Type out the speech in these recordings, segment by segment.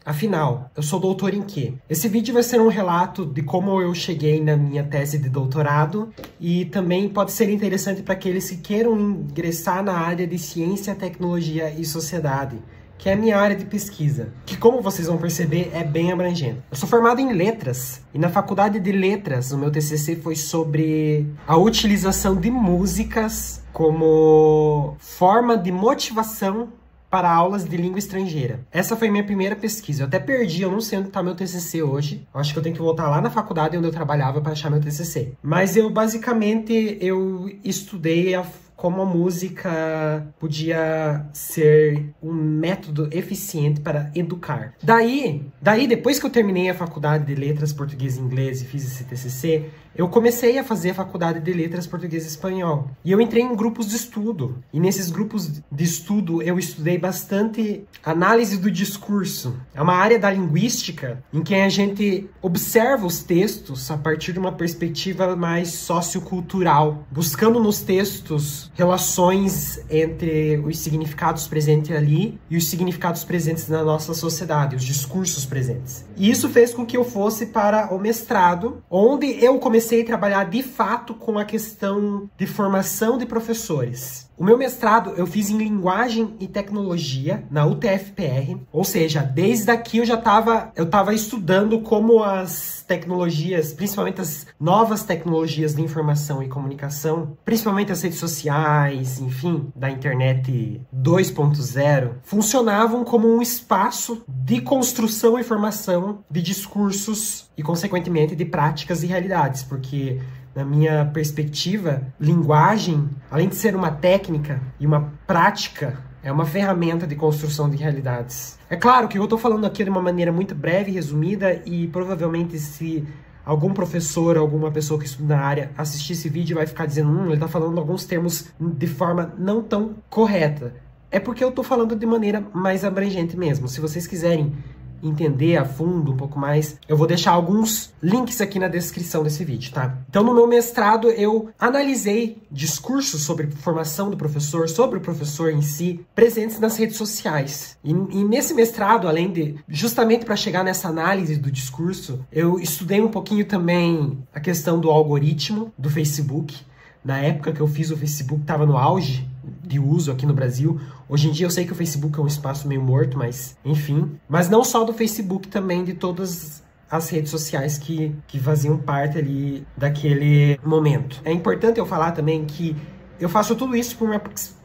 Afinal, eu sou doutor em quê? Esse vídeo vai ser um relato de como eu cheguei na minha tese de doutorado e também pode ser interessante para aqueles que queiram ingressar na área de ciência, tecnologia e sociedade, que é a minha área de pesquisa, que, como vocês vão perceber, é bem abrangente. Eu sou formado em letras, e na faculdade de letras, o meu TCC foi sobre a utilização de músicas como forma de motivação para aulas de língua estrangeira. Essa foi minha primeira pesquisa. Eu até perdi, eu não sei onde está meu TCC hoje. Eu acho que eu tenho que voltar lá na faculdade onde eu trabalhava para achar meu TCC. Mas basicamente, eu estudei como a música podia ser um método eficiente para educar. Daí, depois que eu terminei a faculdade de Letras Português e Inglês e fiz esse TCC, eu comecei a fazer a faculdade de Letras Português e Espanhol. E eu entrei em grupos de estudo. E nesses grupos de estudo, eu estudei bastante análise do discurso. É uma área da linguística em que a gente observa os textos a partir de uma perspectiva mais sociocultural, buscando nos textos relações entre os significados presentes ali e os significados presentes na nossa sociedade, os discursos presentes. E isso fez com que eu fosse para o mestrado, onde eu comecei a trabalhar de fato com a questão de formação de professores. O meu mestrado eu fiz em linguagem e tecnologia na UTFPR, ou seja, desde aqui eu estava estudando como as tecnologias, principalmente as novas tecnologias de informação e comunicação, principalmente as redes sociais, enfim, da internet 2.0, funcionavam como um espaço de construção e formação de discursos e, consequentemente, de práticas e realidades, porque na minha perspectiva, linguagem, além de ser uma técnica e uma prática, é uma ferramenta de construção de realidades. É claro que eu estou falando aqui de uma maneira muito breve e resumida e provavelmente se algum professor, alguma pessoa que estuda na área assistir esse vídeo vai ficar dizendo ele está falando alguns termos de forma não tão correta. É porque eu estou falando de maneira mais abrangente mesmo. Se vocês quiserem entender a fundo um pouco mais, eu vou deixar alguns links aqui na descrição desse vídeo, tá? Então, no meu mestrado, eu analisei discursos sobre formação do professor, sobre o professor em si, presentes nas redes sociais. E nesse mestrado, além de, justamente para chegar nessa análise do discurso, eu estudei um pouquinho também a questão do algoritmo do Facebook. Na época que eu fiz, o Facebook estava no auge de uso aqui no Brasil. Hoje em dia eu sei que o Facebook é um espaço meio morto, mas enfim. Mas não só do Facebook, também de todas as redes sociais que faziam parte ali daquele momento. É importante eu falar também que eu faço tudo isso por uma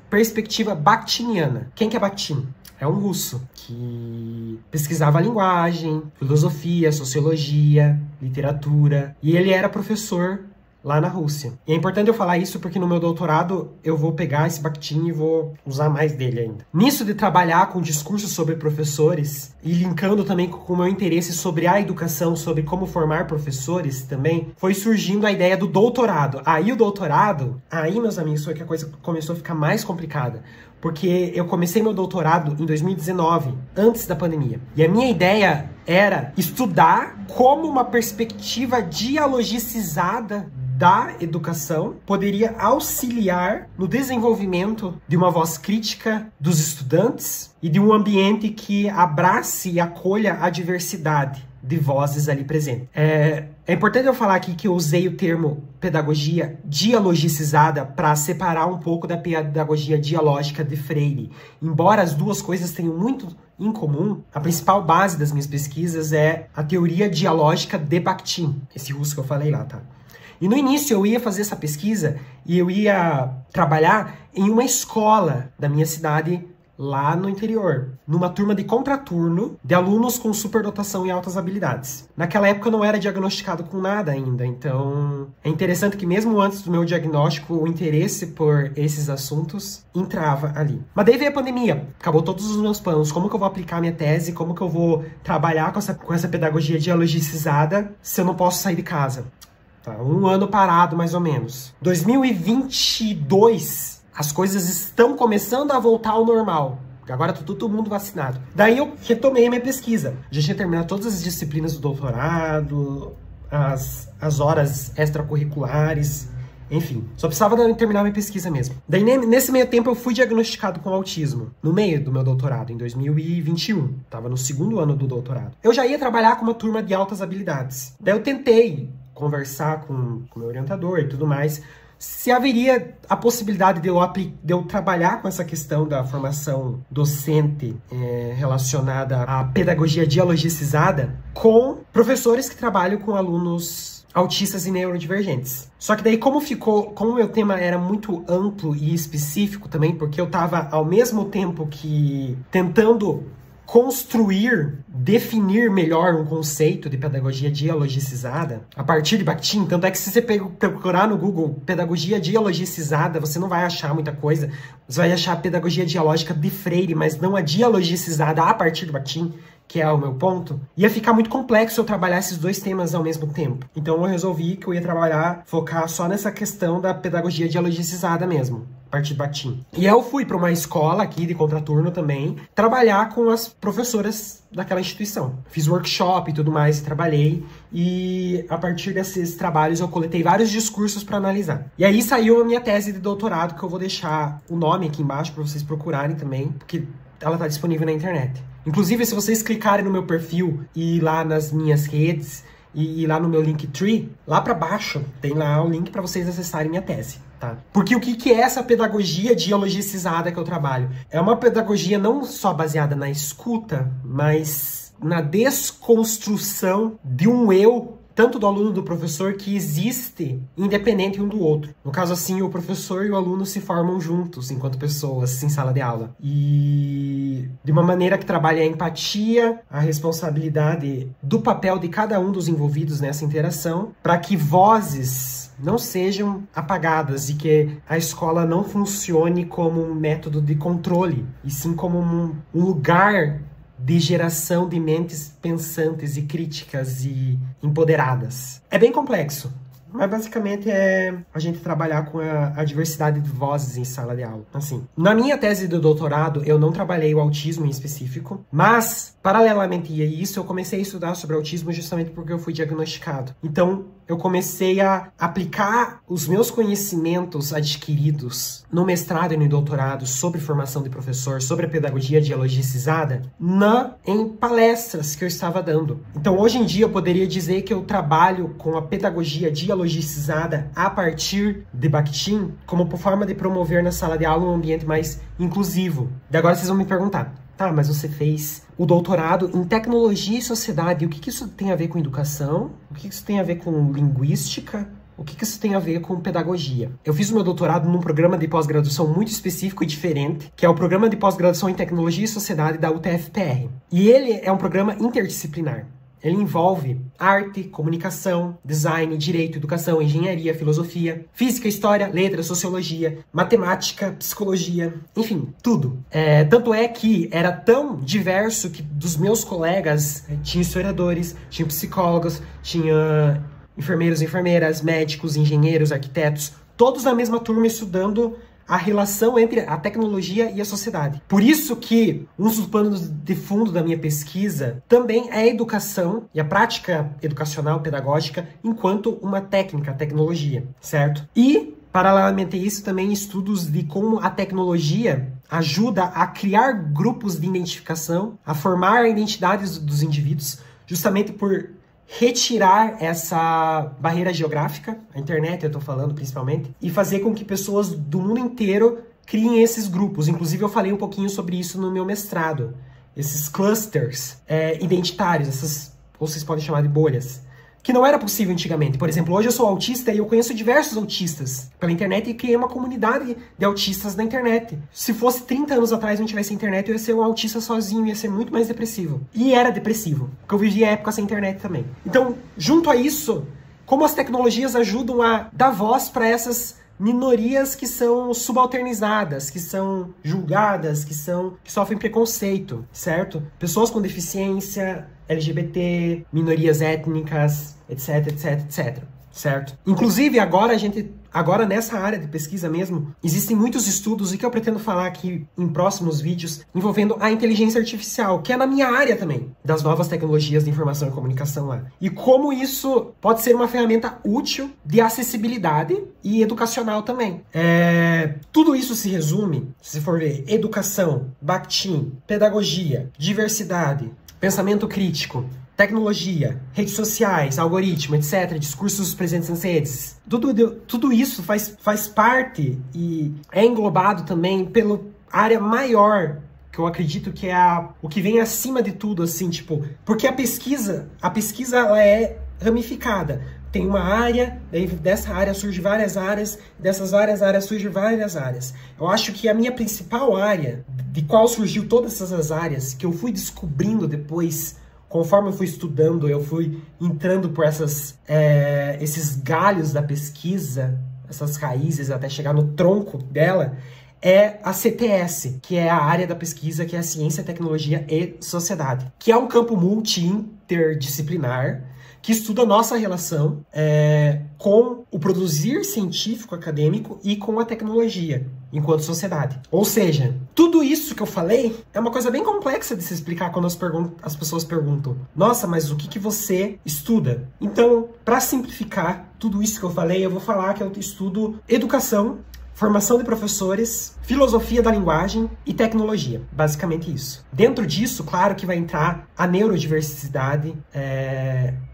perspectiva bakhtiniana. Quem que é Bakhtin? É um russo que pesquisava linguagem, filosofia, sociologia, literatura. E ele era professor lá na Rússia. E é importante eu falar isso porque no meu doutorado eu vou pegar esse Bakhtin e vou usar mais dele ainda. Nisso de trabalhar com discursos sobre professores e linkando também com o meu interesse sobre a educação, sobre como formar professores também, foi surgindo a ideia do doutorado. Aí o doutorado, meus amigos, foi que a coisa começou a ficar mais complicada. Porque eu comecei meu doutorado em 2019, antes da pandemia. E a minha ideia era estudar como uma perspectiva dialogicizada da educação poderia auxiliar no desenvolvimento de uma voz crítica dos estudantes e de um ambiente que abrace e acolha a diversidade de vozes ali presentes. É importante eu falar aqui que eu usei o termo pedagogia dialogicizada para separar um pouco da pedagogia dialógica de Freire. Embora as duas coisas tenham muito em comum, a principal base das minhas pesquisas é a teoria dialógica de Bakhtin, esse russo que eu falei lá, tá? E no início eu ia fazer essa pesquisa e eu ia trabalhar em uma escola da minha cidade lá no interior, numa turma de contraturno de alunos com superdotação e altas habilidades. Naquela época eu não era diagnosticado com nada ainda, então é interessante que mesmo antes do meu diagnóstico, o interesse por esses assuntos entrava ali. Mas daí veio a pandemia, acabou todos os meus planos, como que eu vou aplicar minha tese, como que eu vou trabalhar com essa pedagogia dialogicizada se eu não posso sair de casa. Um ano parado, mais ou menos. 2022, as coisas estão começando a voltar ao normal. Agora tá todo mundo vacinado. Daí eu retomei a minha pesquisa. Já tinha terminado todas as disciplinas do doutorado, as horas extracurriculares. Enfim, só precisava terminar minha pesquisa mesmo. Daí, nesse meio tempo, eu fui diagnosticado com autismo, no meio do meu doutorado, em 2021. Tava no 2º ano do doutorado. Eu já ia trabalhar com uma turma de altas habilidades. Daí eu tentei conversar com o meu orientador e tudo mais, se haveria a possibilidade de eu trabalhar com essa questão da formação docente relacionada à pedagogia dialogicizada com professores que trabalham com alunos autistas e neurodivergentes. Só que daí, como o meu tema era muito amplo e específico também, porque eu estava ao mesmo tempo que tentando definir melhor um conceito de pedagogia dialogicizada a partir de Bakhtin. Tanto é que se você procurar no Google pedagogia dialogicizada, você não vai achar muita coisa. Você vai achar a pedagogia dialógica de Freire, mas não a dialogicizada a partir de Bakhtin, que é o meu ponto. Ia ficar muito complexo eu trabalhar esses dois temas ao mesmo tempo. Então eu resolvi que eu ia focar só nessa questão da pedagogia dialogicizada mesmo, a partir de Bakhtin. E eu fui para uma escola aqui de contraturno também, trabalhar com as professoras daquela instituição. Fiz workshop e tudo mais, trabalhei, e a partir desses trabalhos eu coletei vários discursos para analisar. E aí saiu a minha tese de doutorado, que eu vou deixar o nome aqui embaixo para vocês procurarem também, porque ela está disponível na internet. Inclusive, se vocês clicarem no meu perfil e ir lá nas minhas redes e ir lá no meu Linktree, lá para baixo tem lá o link para vocês acessarem minha tese, tá? Porque o que é essa pedagogia dialogicizada que eu trabalho? É uma pedagogia não só baseada na escuta, mas na desconstrução de um eu, tanto do aluno e do professor, que existe independente um do outro. No caso, assim, o professor e o aluno se formam juntos enquanto pessoas em sala de aula. E de uma maneira que trabalha a empatia, a responsabilidade do papel de cada um dos envolvidos nessa interação, para que vozes não sejam apagadas e que a escola não funcione como um método de controle, e sim como um lugar de geração de mentes pensantes e críticas e empoderadas. É bem complexo, mas basicamente é a gente trabalhar com a diversidade de vozes em sala de aula. Assim, na minha tese de doutorado, eu não trabalhei o autismo em específico, mas, paralelamente a isso, eu comecei a estudar sobre autismo justamente porque eu fui diagnosticado. Então, eu comecei a aplicar os meus conhecimentos adquiridos no mestrado e no doutorado sobre formação de professor, sobre a pedagogia dialogicizada, em palestras que eu estava dando. Então, hoje em dia, eu poderia dizer que eu trabalho com a pedagogia dialogicizada a partir de Bakhtin, como forma de promover na sala de aula um ambiente mais inclusivo. E agora vocês vão me perguntar, tá, mas você fez o doutorado em tecnologia e sociedade, o que isso tem a ver com educação? O que isso tem a ver com linguística? O que isso tem a ver com pedagogia? Eu fiz o meu doutorado num programa de pós-graduação muito específico e diferente, que é o Programa de Pós-Graduação em Tecnologia e Sociedade da UTF-PR. E ele é um programa interdisciplinar. Ele envolve arte, comunicação, design, direito, educação, engenharia, filosofia, física, história, letras, sociologia, matemática, psicologia, enfim, tudo. Tanto é que era tão diverso que dos meus colegas tinha historiadores, tinha psicólogos, tinha enfermeiros, enfermeiras, médicos, engenheiros, arquitetos, todos na mesma turma estudando a relação entre a tecnologia e a sociedade. Por isso que um dos panos de fundo da minha pesquisa também é a educação e a prática educacional pedagógica enquanto uma técnica, a tecnologia, certo? E, paralelamente a isso, também estudos de como a tecnologia ajuda a criar grupos de identificação, a formar a identidade dos indivíduos, justamente por retirar essa barreira geográfica, a internet eu tô falando principalmente, e fazer com que pessoas do mundo inteiro criem esses grupos. Inclusive eu falei um pouquinho sobre isso no meu mestrado. Esses clusters identitários, ou vocês podem chamar de bolhas, que não era possível antigamente. Por exemplo, hoje eu sou autista e eu conheço diversos autistas pela internet e criei uma comunidade de autistas na internet. Se fosse 30 anos atrás e não tivesse internet, eu ia ser um autista sozinho, ia ser muito mais depressivo. E era depressivo, porque eu vivia a época sem internet também. Então, junto a isso, como as tecnologias ajudam a dar voz para essas minorias que são subalternizadas, que são julgadas, que sofrem preconceito, certo? Pessoas com deficiência, LGBT, minorias étnicas, etc, etc, etc. certo? Inclusive, agora nessa área de pesquisa mesmo, existem muitos estudos, e que eu pretendo falar aqui em próximos vídeos, envolvendo a inteligência artificial, que é na minha área também, das novas tecnologias de informação e comunicação lá. E como isso pode ser uma ferramenta útil de acessibilidade e educacional também. Tudo isso se resume, se for ver, educação, Bakhtin, pedagogia, diversidade, pensamento crítico, tecnologia, redes sociais, algoritmo, etc., discursos presentes nas redes. Tudo isso faz parte e é englobado também pela área maior, que eu acredito que é o que vem acima de tudo, assim, tipo, porque a pesquisa ela é ramificada. Tem uma área, daí dessa área surgem várias áreas, dessas várias áreas surgem várias áreas. Eu acho que a minha principal área, de qual surgiu todas essas áreas, que eu fui descobrindo depois, conforme eu fui estudando, eu fui entrando por esses galhos da pesquisa, essas raízes, até chegar no tronco dela, é a CTS, que é a área da pesquisa, que é a Ciência, Tecnologia e Sociedade, que é um campo multi-interdisciplinar, que estuda a nossa relação com o produzir científico acadêmico e com a tecnologia, enquanto sociedade. Ou seja, tudo isso que eu falei é uma coisa bem complexa de se explicar quando as pessoas perguntam: nossa, mas o que você estuda? Então, para simplificar tudo isso que eu falei, eu vou falar que eu estudo educação, formação de professores, filosofia da linguagem e tecnologia. Basicamente isso. Dentro disso, claro que vai entrar a neurodiversidade,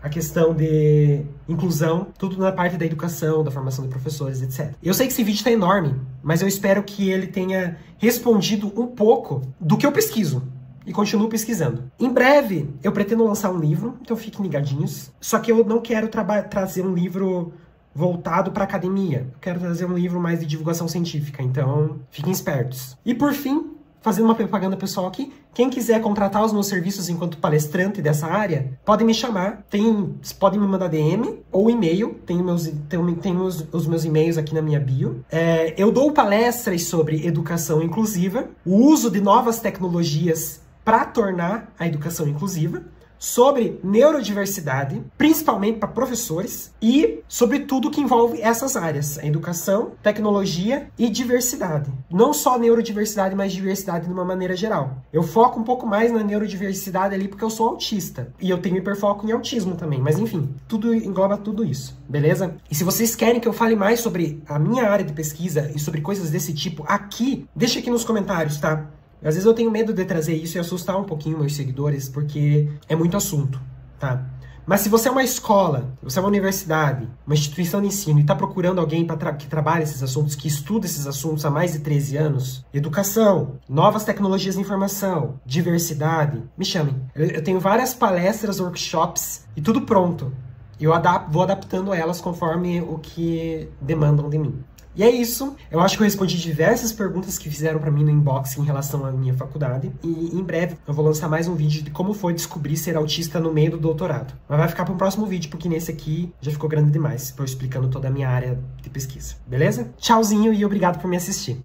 a questão de inclusão, tudo na parte da educação, da formação de professores, etc. Eu sei que esse vídeo está enorme, mas eu espero que ele tenha respondido um pouco do que eu pesquiso. E continuo pesquisando. Em breve, eu pretendo lançar um livro, então fiquem ligadinhos. Só que eu não quero trazer um livro voltado para academia. Eu quero trazer um livro mais de divulgação científica, então fiquem espertos. E por fim, fazendo uma propaganda pessoal aqui, quem quiser contratar os meus serviços enquanto palestrante dessa área, podem me chamar, podem me mandar DM ou e-mail, tem os meus e-mails aqui na minha bio. Eu dou palestras sobre educação inclusiva, o uso de novas tecnologias para tornar a educação inclusiva, sobre neurodiversidade, principalmente para professores, e sobre tudo que envolve essas áreas, a educação, tecnologia e diversidade. Não só neurodiversidade, mas diversidade de uma maneira geral. Eu foco um pouco mais na neurodiversidade ali porque eu sou autista, e eu tenho hiperfoco em autismo também, mas enfim, tudo engloba tudo isso, beleza? E se vocês querem que eu fale mais sobre a minha área de pesquisa e sobre coisas desse tipo aqui, deixa aqui nos comentários, tá? Às vezes eu tenho medo de trazer isso e assustar um pouquinho meus seguidores, porque é muito assunto, tá? Mas se você é uma escola, você é uma universidade, uma instituição de ensino e está procurando alguém que trabalhe esses assuntos, que estuda esses assuntos há mais de 13 anos, educação, novas tecnologias de informação, diversidade, me chamem. Eu tenho várias palestras, workshops e tudo pronto. Eu vou adaptando elas conforme o que demandam de mim. E é isso. Eu acho que eu respondi diversas perguntas que fizeram pra mim no inbox em relação à minha faculdade. E em breve eu vou lançar mais um vídeo de como foi descobrir ser autista no meio do doutorado. Mas vai ficar para um próximo vídeo, porque nesse aqui já ficou grande demais, por explicando toda a minha área de pesquisa. Beleza? Tchauzinho e obrigado por me assistir.